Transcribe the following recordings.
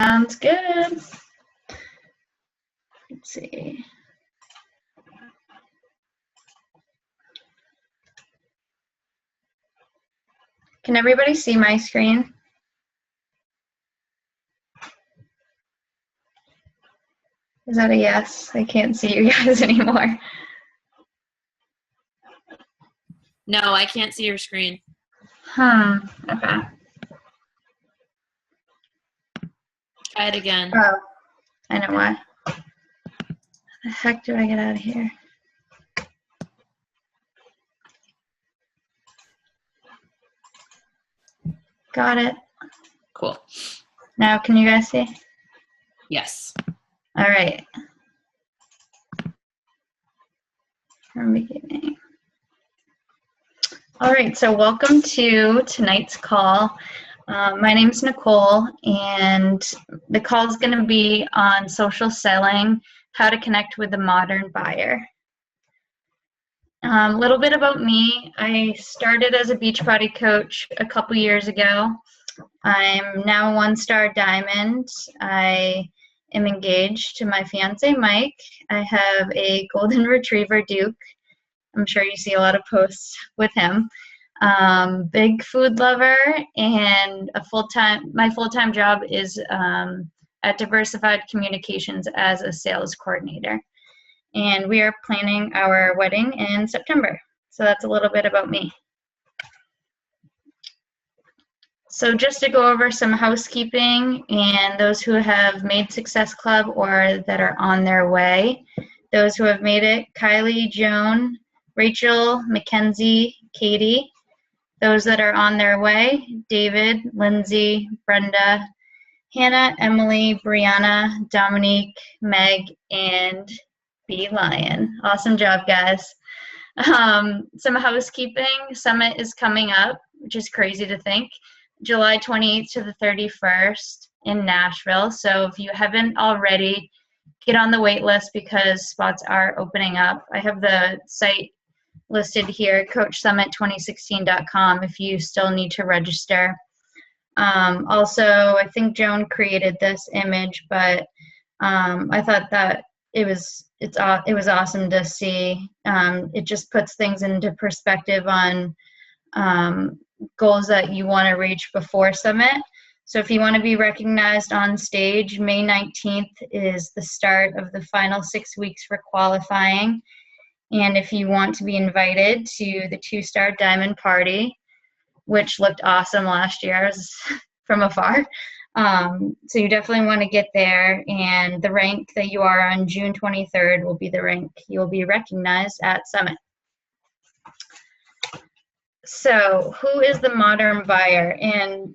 Sounds good. Let's see. Can everybody see my screen? Is that a yes? I can't see you guys anymore. No, I can't see your screen. Okay. Try it again. Oh, I know why. How the heck do I get out of here? Got it. Cool. Now, can you guys see? Yes. All right. From beginning. All right, so welcome to tonight's call. My name is Nicole, and the call is going to be on social selling, how to connect with the modern buyer. A little bit about me. I started as a Beachbody coach a couple years ago. I'm now a one-star diamond. I am engaged to my fiance, Mike. I have a golden retriever, Duke. I'm sure you see a lot of posts with him. Big food lover, and my full-time job is at Diversified Communications as a sales coordinator. And we are planning our wedding in September. So that's a little bit about me. So just to go over some housekeeping and those who have made Success Club or that are on their way. Those who have made it: Kylie, Joan, Rachel, Mackenzie, Katie. Those that are on their way: David, Lindsay, Brenda, Hannah, Emily, Brianna, Dominique, Meg, and B. Lion. Awesome job, guys. Some housekeeping. Summit is coming up, which is crazy to think. July 28th to the 31st in Nashville. So if you haven't already, get on the wait list because spots are opening up. I have the site listed here, coachsummit2016.com, if you still need to register. Also, I think Joan created this image, but I thought that it was awesome to see. It just puts things into perspective on goals that you want to reach before Summit. So if you want to be recognized on stage, May 19th is the start of the final 6 weeks for qualifying. And if you want to be invited to the 2-star Diamond Party, which looked awesome last year from afar, so you definitely want to get there. And the rank that you are on June 23rd will be the rank you'll be recognized at Summit. So who is the modern buyer? And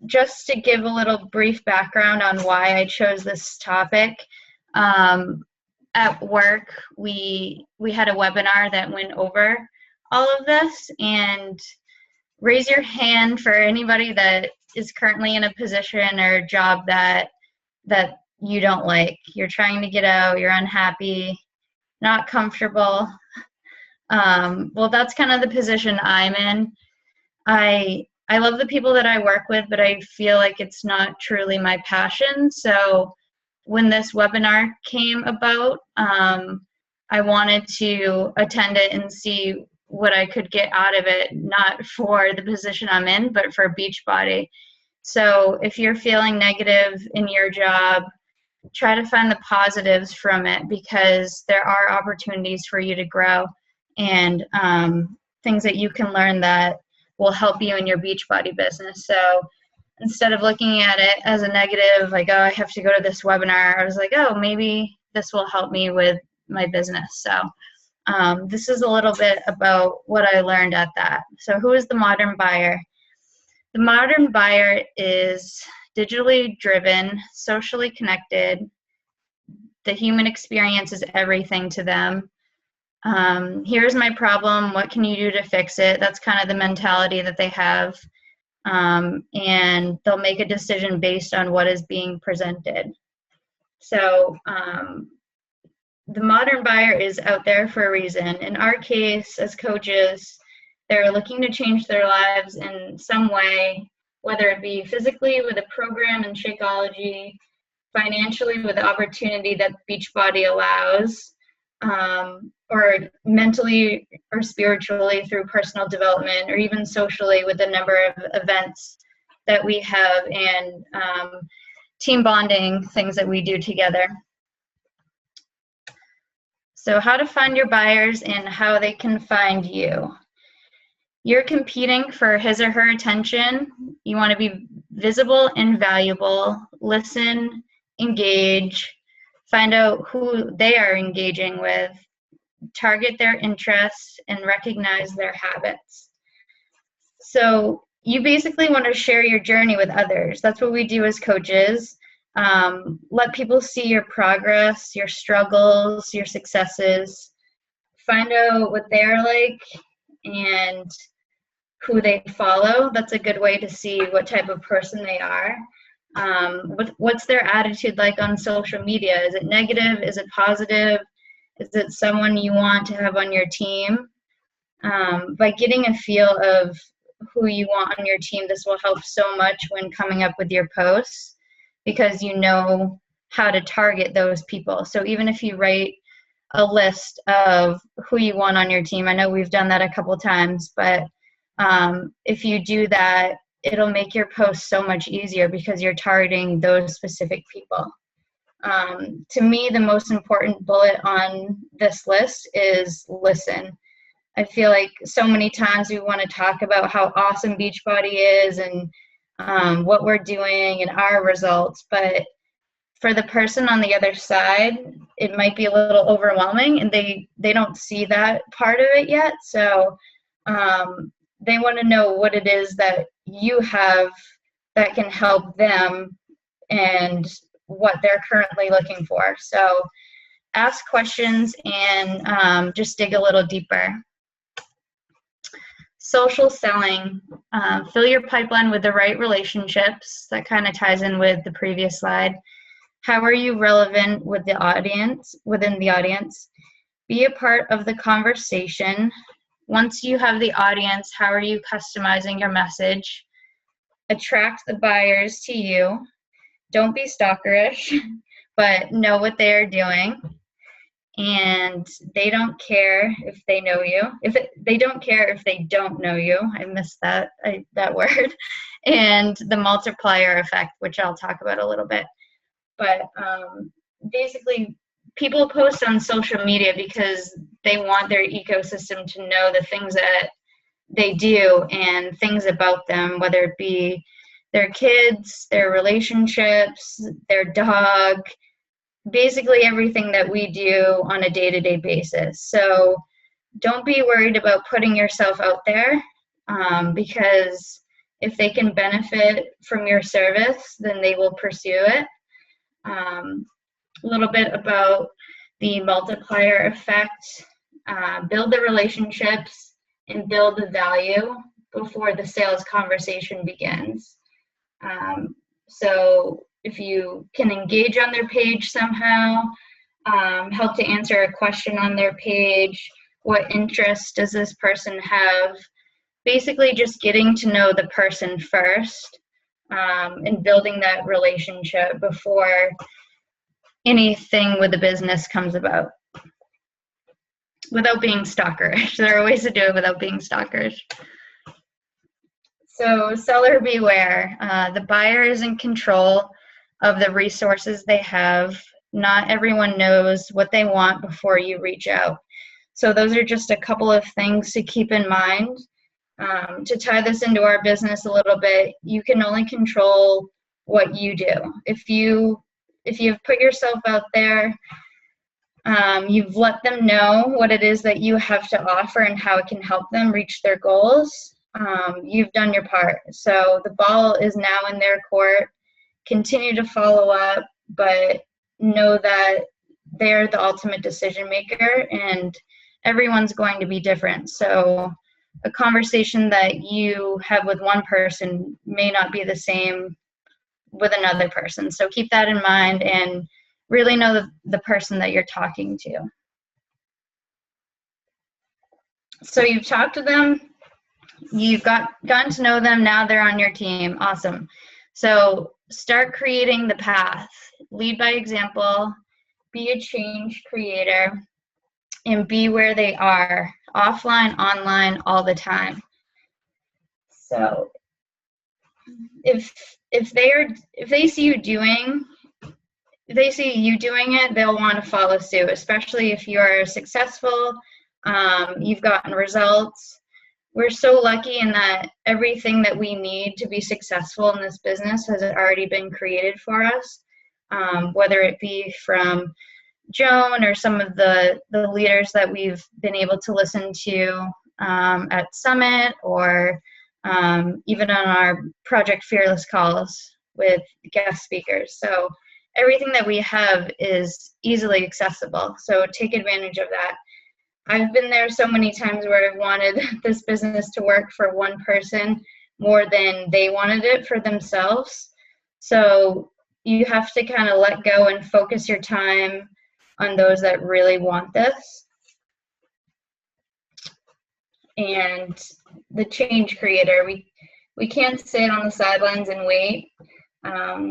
just to give a little brief background on why I chose this topic, at work, we had a webinar that went over all of this. And raise your hand for anybody that is currently in a position or job that you don't like. You're trying to get out, you're unhappy, not comfortable. Well, that's kind of the position I'm in. I love the people that I work with, but I feel like it's not truly my passion. So when this webinar came about, I wanted to attend it and see what I could get out of it, not for the position I'm in, but for Beachbody. So if you're feeling negative in your job, try to find the positives from it, because there are opportunities for you to grow and things that you can learn that will help you in your Beachbody business. So instead of looking at it as a negative, like, oh, I have to go to this webinar, I was like, oh, maybe this will help me with my business. So this is a little bit about what I learned at that. So who is the modern buyer? The modern buyer is digitally driven, socially connected. The human experience is everything to them. Here's my problem. What can you do to fix it? That's kind of the mentality that they have. And they'll make a decision based on what is being presented. So the modern buyer is out there for a reason. In our case, as coaches, they're looking to change their lives in some way whether it be physically with a program in Shakeology, financially with the opportunity that Beachbody allows, or mentally or spiritually through personal development, or even socially with the number of events that we have and team bonding things that we do together. So how to find your buyers and how they can find you. You're competing for his or her attention. You want to be visible and valuable. Listen, engage, find out who they are engaging with, target their interests, and recognize their habits. So you basically want to share your journey with others. That's what we do as coaches. Let people see your progress, your struggles, your successes. Find out what they're like and who they follow. That's a good way to see what type of person they are. What's their attitude like on social media? Is it negative? Is it positive? Is it someone you want to have on your team? By getting a feel of who you want on your team, this will help so much when coming up with your posts, because you know how to target those people. So even if you write a list of who you want on your team, I know we've done that a couple times, but if you do that, it'll make your post so much easier because you're targeting those specific people. To me, the most important bullet on this list is listen. I feel like so many times we want to talk about how awesome Beachbody is and what we're doing and our results, but for the person on the other side, it might be a little overwhelming and they don't see that part of it yet. So they want to know what it is that you have that can help them and what they're currently looking for. So ask questions and just dig a little deeper. Social selling. Fill your pipeline with the right relationships. That kind of ties in with the previous slide. How are you relevant with the audience, within the audience? Be a part of the conversation. Once you have the audience, how are you customizing your message? Attract the buyers to you. Don't be stalkerish, but know what they are doing. And they don't care if they know you. They don't care if they don't know you. I missed that word. And the multiplier effect, which I'll talk about a little bit. But basically, people post on social media because they want their ecosystem to know the things that they do and things about them, whether it be their kids, their relationships, their dog, basically everything that we do on a day-to-day basis. So don't be worried about putting yourself out there because if they can benefit from your service, then they will pursue it. A little bit about the multiplier effect. Build the relationships and build the value before the sales conversation begins. So if you can engage on their page somehow, help to answer a question on their page, what interest does this person have? Basically just getting to know the person first and building that relationship before anything with the business comes about. Without being stalkerish. There are ways to do it without being stalkerish. So seller beware. The buyer is in control of the resources they have. Not everyone knows what they want before you reach out. So those are just a couple of things to keep in mind. To tie this into our business a little bit, you can only control what you do. If you've put yourself out there, you've let them know what it is that you have to offer and how it can help them reach their goals, you've done your part. So the ball is now in their court. Continue to follow up, but know that they're the ultimate decision maker and everyone's going to be different. So a conversation that you have with one person may not be the same with another person. So keep that in mind and really know the person that you're talking to. So you've talked to them, you've gotten to know them. Now they're on your team. Awesome. So start creating the path. Lead by example. Be a change creator, and be where they are, offline, online, all the time. So if they see you doing it, they'll want to follow suit, especially if you're successful, you've gotten results. We're so lucky in that everything that we need to be successful in this business has already been created for us, whether it be from Joan or some of the leaders that we've been able to listen to at Summit, or even on our Project Fearless calls with guest speakers. So everything that we have is easily accessible. So take advantage of that. I've been there so many times where I've wanted this business to work for one person more than they wanted it for themselves. So you have to kind of let go and focus your time on those that really want this. And the change creator, we can't sit on the sidelines and wait.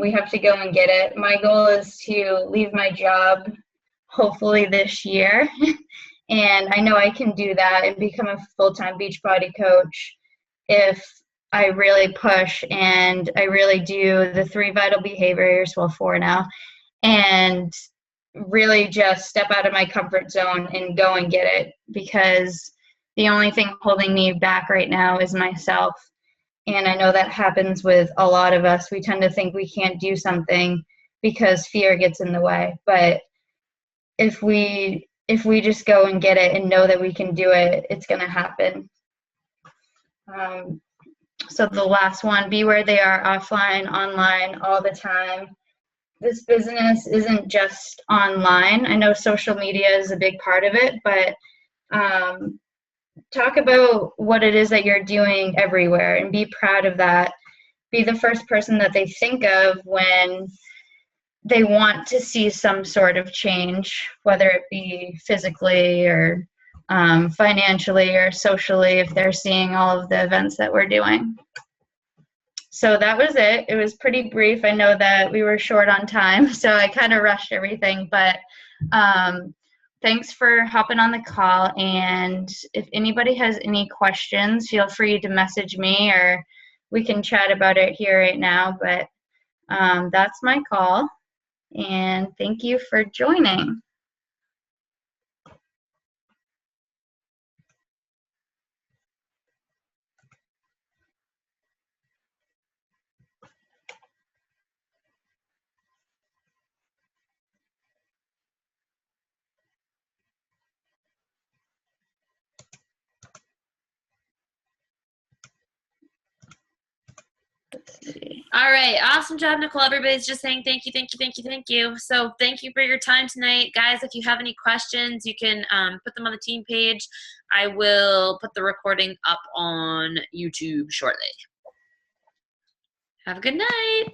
We have to go and get it. My goal is to leave my job hopefully this year. And I know I can do that and become a full-time Beachbody coach if I really push and I really do the 3 vital behaviors, well 4 now, and really just step out of my comfort zone and go and get it, because the only thing holding me back right now is myself. And I know that happens with a lot of us. We tend to think we can't do something because fear gets in the way. But if we just go and get it and know that we can do it, it's going to happen. So the last one, be where they are, offline, online, all the time. This business isn't just online. I know social media is a big part of it, but talk about what it is that you're doing everywhere and be proud of that. Be the first person that they think of when they want to see some sort of change, whether it be physically or financially or socially, if they're seeing all of the events that we're doing. So that was it. It was pretty brief. I know that we were short on time, so I kind of rushed everything, but thanks for hopping on the call. And if anybody has any questions, feel free to message me, or we can chat about it here right now. But that's my call. And thank you for joining. All right. Awesome job, Nicole. Everybody's just saying thank you, thank you, thank you, thank you. So thank you for your time tonight. Guys, if you have any questions, you can put them on the team page. I will put the recording up on YouTube shortly. Have a good night.